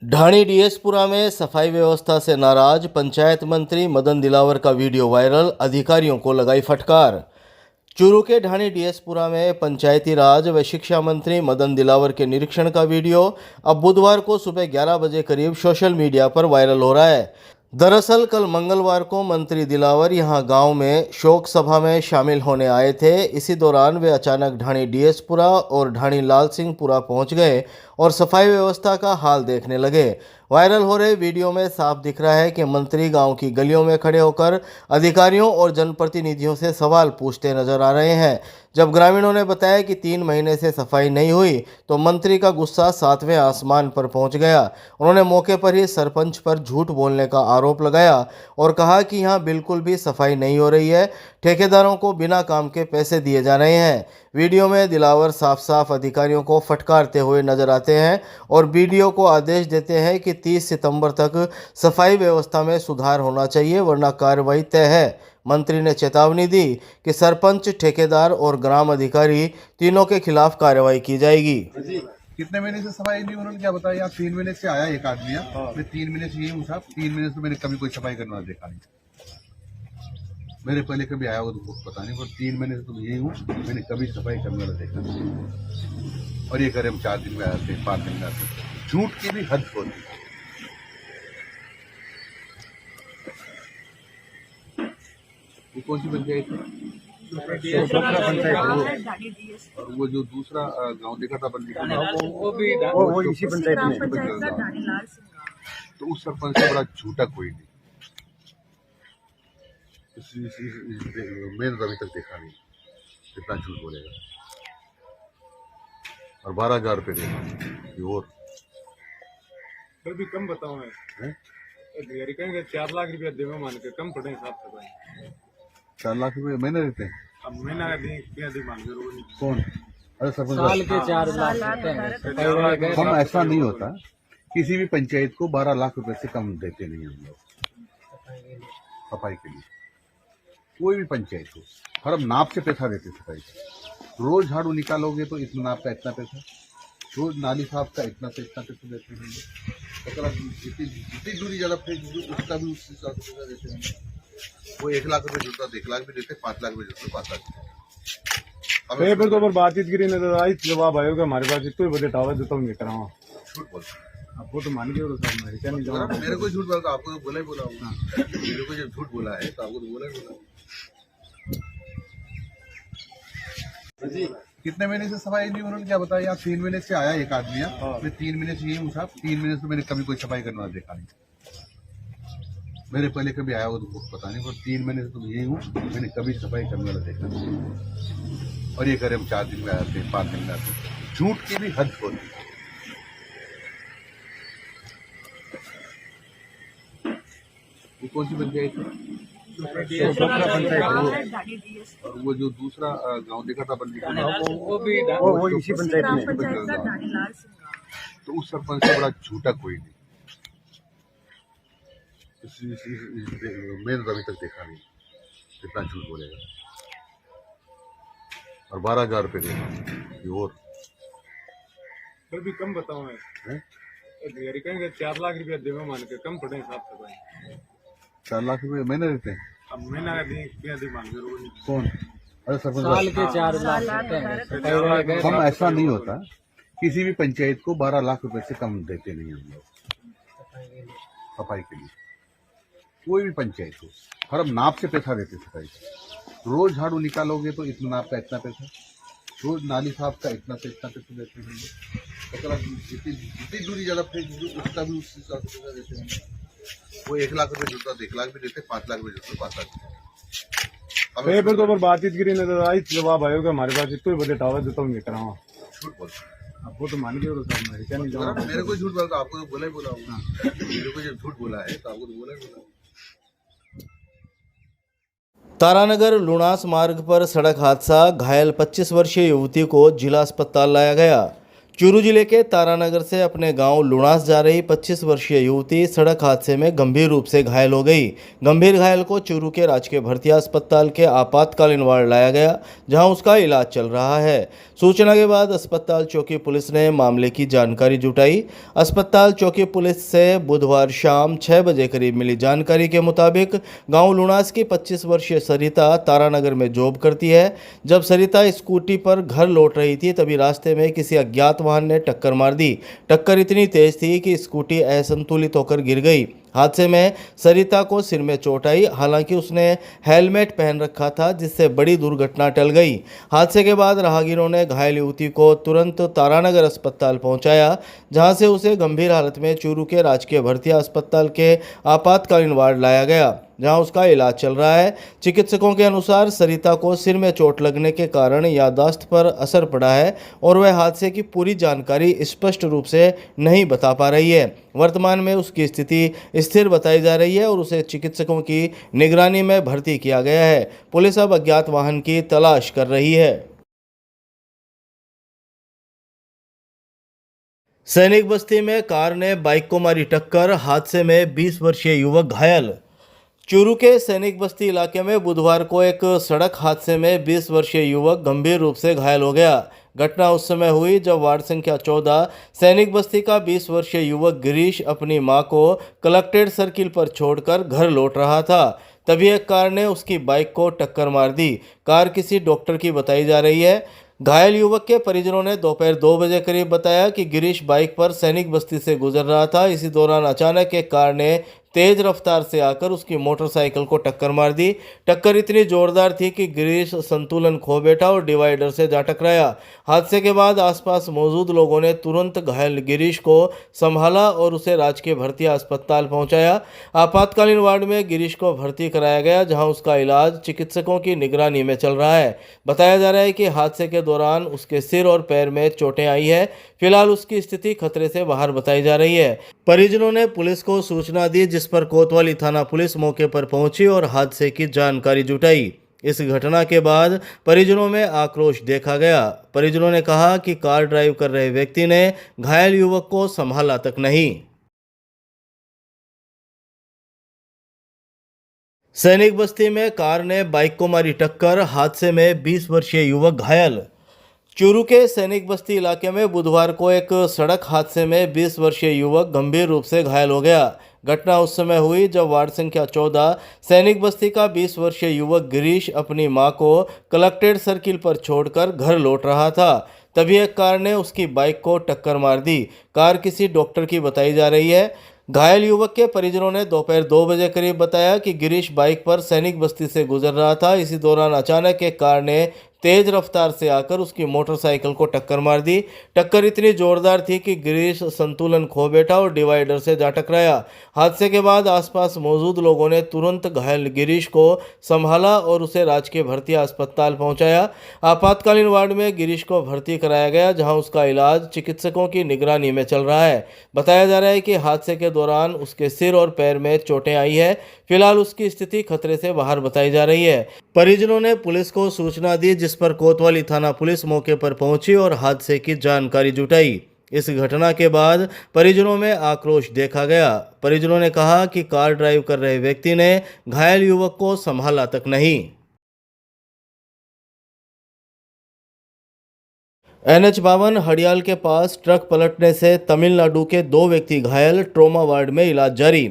ढाणी डीएसपुरा में सफाई व्यवस्था से नाराज पंचायत मंत्री मदन दिलावर का वीडियो वायरल, अधिकारियों को लगाई फटकार। चूरू के ढाणी डीएसपुरा में पंचायती राज व शिक्षा मंत्री मदन दिलावर के निरीक्षण का वीडियो अब बुधवार को सुबह 11 बजे करीब सोशल मीडिया पर वायरल हो रहा है। दरअसल कल मंगलवार को मंत्री दिलावर यहां गांव में शोक सभा में शामिल होने आए थे। इसी दौरान वे अचानक ढाणी डीएसपुरा और ढाणी लाल सिंहपुरा पहुंच गए और सफाई व्यवस्था का हाल देखने लगे। वायरल हो रहे वीडियो में साफ दिख रहा है कि मंत्री गांव की गलियों में खड़े होकर अधिकारियों और जनप्रतिनिधियों से सवाल पूछते नजर आ रहे हैं। जब ग्रामीणों ने बताया कि 3 महीने से सफाई नहीं हुई तो मंत्री का गुस्सा 7वें आसमान पर पहुंच गया। उन्होंने मौके पर ही सरपंच पर झूठ बोलने का आरोप लगाया और कहा कि यहां बिल्कुल भी सफाई नहीं हो रही है, ठेकेदारों को बिना काम के पैसे दिए जा रहे हैं। वीडियो में दिलावर साफ साफ अधिकारियों को फटकारते हुए नजर आते हैं और वीडियो को आदेश देते हैं कि 30 सितंबर तक सफाई व्यवस्था में सुधार होना चाहिए, वरना कार्रवाई तय है। मंत्री ने चेतावनी दी कि सरपंच, ठेकेदार और ग्राम अधिकारी तीनों के खिलाफ कार्रवाई की जाएगी। कितने महीने से सफाई नहीं, उन्होंने क्या बताया? 3 महीने से आया एक आदमी, मैं 3 महीने से यही हूँ साहब। 3 महीने से मैंने कभी कोई सफाई करना देखा नहीं। मेरे पहले कभी आया हो तो कुछ पता नहीं, पर 3 महीने से तो यही हूँ, मैंने कभी सफाई करने वाला देखा नहीं। और ये करे हम 4 दिन में आते, 5 दिन में आते। झूठ की भी हद होती। ये कौन सी पंचायत है? और वो जो दूसरा गांव देखा था बंदी, वो इसी पंचायत में। तो उस सरपंच से बड़ा झूठा कोई नहीं। मैंने तो अभी तक देखा नहीं कितना झूठ बोलेगा। और 12,000 रुपये देगा और फिर भी कम बताओ मैं कहेंगे 4 लाख रुपया देवे मान के कम पड़े हिसाब से भाई। 4 लाख रुपये महीने देते हैं। अब महीना मान के कौन? अरे सरपंच साल के 4 लाख हम ऐसा नहीं होता, किसी भी पंचायत को 12 लाख रुपए से कम देते नहीं हम लोग सफाई के लिए। कोई भी पंचायत हो, हर हम नाप से पैसा देते सफाई का। रोज झाड़ू निकालोगे तो इतना नाप का इतना पैसा, रोज नाली साफ का इतना से इतना पैसा देते हैं। अगर जितनी दूरी ज्यादा फेंक उसका भी उस हिसाब से पैसा देते हैं। वो 1 लाख रुपए जुड़ता, 1 लाख भी देते, 5 लाख भी देते, 5 लाख। फिर तो बातचीत करी नहीं तो आई जवाब आएगा हमारे पास इतना बजे टावर देता हूँ करा झूठ बोलते आपको तो मान के मेरे क्या नहीं जवाब। मेरे को झूठ बोला तो आपको तो बोला ही बोला होगा। मेरे को जब झूठ बोला है तो आपको तो बोला ही बोला। कितने महीने से सफाई नहीं, उन्होंने क्या बताया? 3 महीने से आया एक आदमी, मैं 3 महीने से यही हूँ साहब। 3 महीने से मैंने कभी कोई सफाई करना देखा नहीं। मेरे पहले कभी आया हो तो कुछ पता नहीं, पर 3 महीने से तो यही हूँ, मैंने कभी सफाई करने वाला देखा नहीं। और ये करे हम 4 दिन में आते, 5 दिन में आते। झूठ की भी हद होती। ये कौन सी पंचायत है? और वो जो दूसरा गांव देखा था बंदी, वो इसी पंचायत में। तो उस सरपंच से बड़ा झूठा कोई नहीं। मैंने तो अभी तक देखा नहीं कितना झूठ बोलेगा। और 12,000 रुपये देगा और फिर भी कम बताओ मैं कहेंगे 4 लाख रुपया देवे मान के कम पड़े हिसाब से भाई। 4 लाख रुपये महीने देते हैं। अब महीना मान के कौन? अरे सरपंच साल के 4 लाख हम ऐसा नहीं होता, किसी भी पंचायत को 12 लाख रुपए से कम देते नहीं हम लोग सफाई के लिए। कोई भी पंचायत हो, हर हम नाप से पैसा देते सफाई का। रोज झाड़ू निकालोगे तो इतना नाप का इतना पैसा, रोज नाली साफ का इतना से इतना पैसा देते हैं। अगर जितनी दूरी ज्यादा फेंक उसका भी उस हिसाब से पैसा देते हैं। वो 1 लाख रुपए जुड़ता, 1 लाख भी देते, 5 लाख भी देते, 5 लाख। फिर तो बातचीत करी नहीं तो आई जवाब आएगा हमारे पास इतना बजे टावर देता हूँ करा झूठ बोलते आपको तो मान के मेरे क्या नहीं जवाब। मेरे को झूठ बोला तो आपको तो बोला ही बोला होगा। मेरे को जब झूठ बोला है तो आपको तो बोला ही बोला होगा। तारानगर लुणास मार्ग पर सड़क हादसा, घायल 25 वर्षीय युवती को जिला अस्पताल लाया गया। चूरू जिले के तारानगर से अपने गांव लुणास जा रही 25 वर्षीय युवती सड़क हादसे में गंभीर रूप से घायल हो गई। गंभीर घायल को चूरू के राजकीय भर्ती अस्पताल के आपातकालीन वार्ड लाया गया, जहां उसका इलाज चल रहा है। सूचना के बाद अस्पताल चौकी पुलिस ने मामले की जानकारी जुटाई। अस्पताल चौकी पुलिस से बुधवार शाम 6 बजे करीब मिली जानकारी के मुताबिक गाँव लुणास की 25 वर्षीय सरिता तारानगर में जॉब करती है। जब सरिता स्कूटी पर घर लौट रही थी, तभी रास्ते में किसी अज्ञात वाहन ने टक्कर मार दी। टक्कर इतनी तेज थी कि स्कूटी असंतुलित होकर गिर गई। हादसे में सरिता को सिर में चोट आई। हालांकि उसने हेलमेट पहन रखा था, जिससे बड़ी दुर्घटना टल गई। हादसे के बाद राहगीरों ने घायल युवती को तुरंत तारानगर अस्पताल पहुंचाया, जहां से उसे गंभीर हालत में चूरू के राजकीय भर्ती अस्पताल के आपातकालीन वार्ड लाया गया, जहां उसका इलाज चल रहा है। चिकित्सकों के अनुसार सरिता को सिर में चोट लगने के कारण याददाश्त पर असर पड़ा है और वह हादसे की पूरी जानकारी स्पष्ट रूप से नहीं बता पा रही है। वर्तमान में उसकी स्थिति स्थिर बताई जा रही है और उसे चिकित्सकों की निगरानी में भर्ती किया गया है। पुलिस अब अज्ञात वाहन की तलाश कर रही है। सैनिक बस्ती में कार ने बाइक को मारी टक्कर, हादसे में 20 वर्षीय युवक घायल। चूरू के सैनिक बस्ती इलाके में बुधवार को एक सड़क हादसे में 20 वर्षीय युवक गंभीर रूप से घायल हो गया। घटना उस समय हुई जब वार्ड संख्या 14 सैनिक बस्ती का 20 वर्षीय युवक गिरीश अपनी मां को कलेक्ट्रेट सर्किल पर छोड़कर घर लौट रहा था। तभी एक कार ने उसकी बाइक को टक्कर मार दी। कार किसी डॉक्टर की बताई जा रही है। घायल युवक के परिजनों ने दोपहर 2 बजे करीब बताया कि गिरीश बाइक पर सैनिक बस्ती से गुजर रहा था। इसी दौरान अचानक एक कार ने तेज रफ्तार से आकर उसकी मोटरसाइकिल को टक्कर मार दी। टक्कर इतनी जोरदार थी कि गिरीश संतुलन खो बैठा और डिवाइडर से जा टकराया। हादसे के बाद आसपास मौजूद लोगों ने तुरंत घायल गिरीश को संभाला और उसे राजकीय भर्ती अस्पताल पहुंचाया। आपातकालीन वार्ड में गिरीश को भर्ती कराया गया, जहां उसका इलाज चिकित्सकों की निगरानी में चल रहा है। बताया जा रहा है कि हादसे के दौरान उसके सिर और पैर में चोटें आई है। फिलहाल उसकी स्थिति खतरे से बाहर बताई जा रही है। परिजनों ने पुलिस को सूचना दी, जिस पर कोतवाली थाना पुलिस मौके पर पहुंची और हादसे की जानकारी जुटाई। इस घटना के बाद परिजनों में आक्रोश देखा गया। परिजनों ने कहा कि कार ड्राइव कर रहे व्यक्ति ने घायल युवक को संभाला तक नहीं। सैनिक बस्ती में कार ने बाइक को मारी टक्कर, हादसे में 20 वर्षीय युवक घायल। चूरू के सैनिक बस्ती इलाके में बुधवार को एक सड़क हादसे में 20 वर्षीय युवक गंभीर रूप से घायल हो गया। घटना उस समय हुई जब वार्ड संख्या 14 सैनिक बस्ती का 20 वर्षीय युवक गिरीश अपनी मां को कलेक्ट्रेट सर्किल पर छोड़कर घर लौट रहा था। तभी एक कार ने उसकी बाइक को टक्कर मार दी। कार किसी डॉक्टर की बताई जा रही है। घायल युवक के परिजनों ने दोपहर 2 बजे करीब बताया कि गिरीश बाइक पर सैनिक बस्ती से गुजर रहा था। इसी दौरान अचानक एक कार ने तेज रफ्तार से आकर उसकी मोटरसाइकिल को टक्कर मार दी। टक्कर इतनी जोरदार थी कि गिरीश संतुलन खो बैठा और डिवाइडर से जा टकराया। हादसे के बाद आसपास मौजूद लोगों ने तुरंत घायल गिरीश को संभाला और उसे राजकीय भर्ती अस्पताल पहुंचाया। आपातकालीन वार्ड में गिरीश को भर्ती कराया गया, जहां उसका इलाज चिकित्सकों की निगरानी में चल रहा है। बताया जा रहा है कि हादसे के दौरान उसके सिर और पैर में चोटें आई है। फिलहाल उसकी स्थिति खतरे से बाहर बताई जा रही है। परिजनों ने पुलिस को सूचना दी, जिस पर कोतवाली थाना पुलिस मौके पर पहुंची और हादसे की जानकारी जुटाई। इस घटना के बाद परिजनों में आक्रोश देखा गया। परिजनों ने कहा कि कार ड्राइव कर रहे व्यक्ति ने घायल युवक को संभाला तक नहीं। NH 52 हड़ियाल के पास ट्रक पलटने से तमिलनाडु के 2 व्यक्ति घायल, ट्रॉमा वार्ड में इलाज जारी।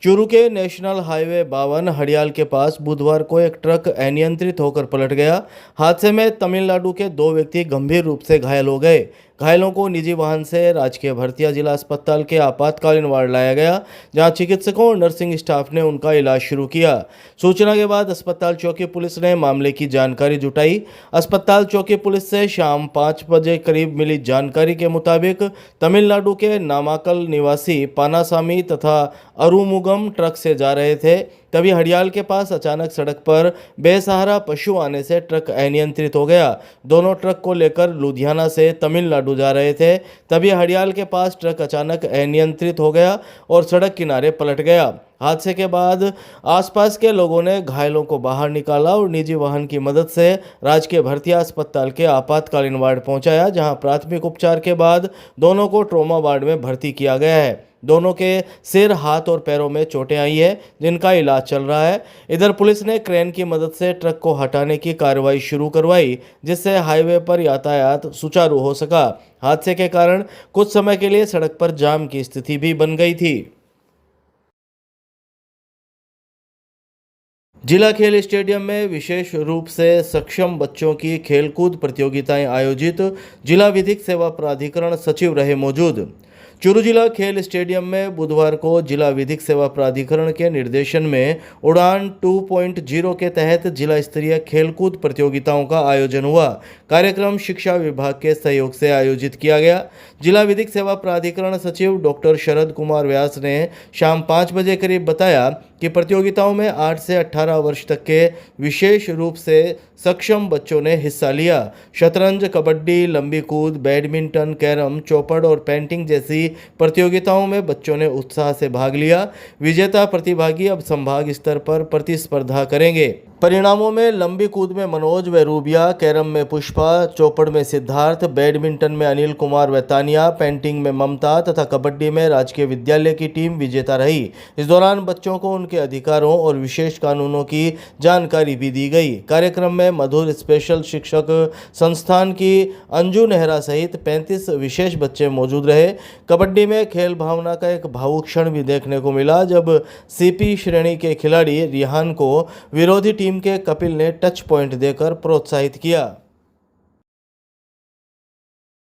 चूरू के नेशनल हाईवे 52 हड़ियाल के पास बुधवार को एक ट्रक अनियंत्रित होकर पलट गया। हादसे में तमिलनाडु के 2 व्यक्ति गंभीर रूप से घायल हो गए। घायलों को निजी वाहन से राजकीय भर्तिया जिला अस्पताल के आपातकालीन वार्ड लाया गया, जहां चिकित्सकों और नर्सिंग स्टाफ ने उनका इलाज शुरू किया। सूचना के बाद अस्पताल चौकी पुलिस ने मामले की जानकारी जुटाई। अस्पताल चौकी पुलिस से शाम 5 बजे करीब मिली जानकारी के मुताबिक तमिलनाडु के नामाकल निवासी पानासामी तथा अरुमुगम ट्रक से जा रहे थे। तभी हड़ियाल के पास अचानक सड़क पर बेसहारा पशु आने से ट्रक अनियंत्रित हो गया। दोनों ट्रक को लेकर लुधियाना से तमिलनाडु जा रहे थे। तभी हड़ियाल के पास ट्रक अचानक अनियंत्रित हो गया और सड़क किनारे पलट गया। हादसे के बाद आसपास के लोगों ने घायलों को बाहर निकाला और निजी वाहन की मदद से राजकीय भर्तिया अस्पताल के आपातकालीन वार्ड पहुंचाया, जहां प्राथमिक उपचार के बाद दोनों को ट्रॉमा वार्ड में भर्ती किया गया है। दोनों के सिर, हाथ और पैरों में चोटें आई है, जिनका इलाज चल रहा है। इधर पुलिस ने क्रेन की मदद से ट्रक को हटाने की कार्रवाई शुरू करवाई, जिससे हाईवे पर यातायात सुचारू हो सका। हादसे के कारण कुछ समय के लिए सड़क पर जाम की स्थिति भी बन गई थी। जिला खेल स्टेडियम में विशेष रूप से सक्षम बच्चों की खेलकूद प्रतियोगिताएं आयोजित, जिला विधिक सेवा प्राधिकरण सचिव रहे मौजूद। चूरू जिला खेल स्टेडियम में बुधवार को जिला विधिक सेवा प्राधिकरण के निर्देशन में उड़ान 2.0 के तहत जिला स्तरीय खेलकूद प्रतियोगिताओं का आयोजन हुआ। कार्यक्रम शिक्षा विभाग के सहयोग से आयोजित किया गया। जिला विधिक सेवा प्राधिकरण सचिव डॉक्टर शरद कुमार व्यास ने शाम 5 बजे करीब बताया कि प्रतियोगिताओं में 8 से 18 वर्ष तक के विशेष रूप से सक्षम बच्चों ने हिस्सा लिया। शतरंज, कबड्डी, लंबी कूद, बैडमिंटन, कैरम, चौपड़ और पेंटिंग जैसी प्रतियोगिताओं में बच्चों ने उत्साह से भाग लिया। विजेता प्रतिभागी अब संभाग स्तर पर प्रतिस्पर्धा करेंगे। परिणामों में लंबी कूद में मनोज व रूबिया, कैरम में पुष्पा, चौपड़ में सिद्धार्थ, बैडमिंटन में अनिल कुमार व तानिया, पेंटिंग में ममता तथा कबड्डी में राजकीय विद्यालय की टीम विजेता रही। इस दौरान बच्चों को उनके अधिकारों और विशेष कानूनों की जानकारी भी दी गई। कार्यक्रम में मधुर स्पेशल शिक्षक संस्थान की अंजू नेहरा सहित 35 विशेष बच्चे मौजूद रहे। कबड्डी में खेल भावना का एक भावुक क्षण भी देखने को मिला, जब सीपी श्रेणी के खिलाड़ी रिहान को विरोधी टीम के कपिल ने टच पॉइंट देकर प्रोत्साहित किया।